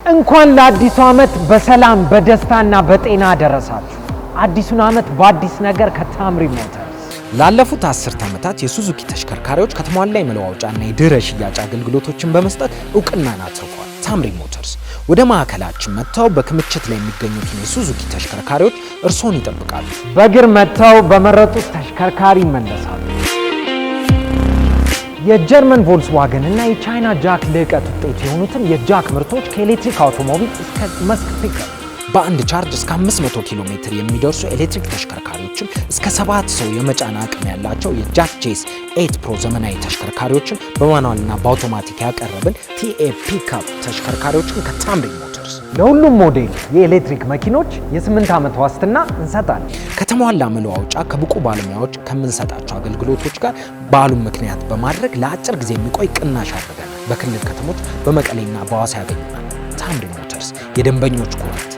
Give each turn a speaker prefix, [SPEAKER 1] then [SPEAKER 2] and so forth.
[SPEAKER 1] እንኳን ለአዲሱ ዓመት በሰላም በደስታና በጤና ደረሳችሁ። አዲሱን ዓመት በአዲስ ነገር ከታምሪ ሞተርስ።
[SPEAKER 2] ላለፉት 10 ዓመታት የሱዙኪ ተሽከርካሪዎች ከተሟላ የመለዋወጫና የድህረ ሽያጭ አገልግሎቶችን በመስጠት እውቅናን አትርፏል። ታምሪ ሞተርስ ወደ ማዕከላችን መጥተው በክምችት ላይ የሚገኙትን የሱዙኪ ተሽከርካሪዎች እርሶን ይጠብቃሉ።
[SPEAKER 1] በእግር መጥተው በመረጡት ተሽከርካሪ ይመለሳሉ። የጀርመን ቮልክስዋገን እና የቻይና ጃክ ልዕቀት ውጤት የሆኑትን የጃክ ምርቶች ከኤሌክትሪክ አውቶሞቢል እስከ መስክ ፒክአፕ
[SPEAKER 2] በአንድ ቻርጅ እስከ 500 ኪሎ ሜትር የሚደርሱ ኤሌክትሪክ ተሽከርካሪዎችን እስከ 7 ሰው የመጫን አቅም ያላቸው የጃክ ጄስ 8 ፕሮ ዘመናዊ ተሽከርካሪዎችን በማኑዋልና በአውቶማቲክ ያቀረብን ቲኤ ፒክአፕ ተሽከርካሪዎችን ከታምሪ ሞተርስ
[SPEAKER 1] ለሁሉም ሞዴል የኤሌክትሪክ መኪኖች የ8 ዓመት ዋስትና እንሰጣለን።
[SPEAKER 2] ከተሟላ መለዋወጫ ከብቁ ባለሙያዎች ከምንሰጣቸው አገልግሎቶች ጋር በዓሉን ምክንያት በማድረግ ለአጭር ጊዜ የሚቆይ ቅናሽ አድርገናል። በክልል ከተሞች በመቀሌና በሐዋሳ ያገኙናል። ታምሪ ሞተርስ የደንበኞች ኩራት።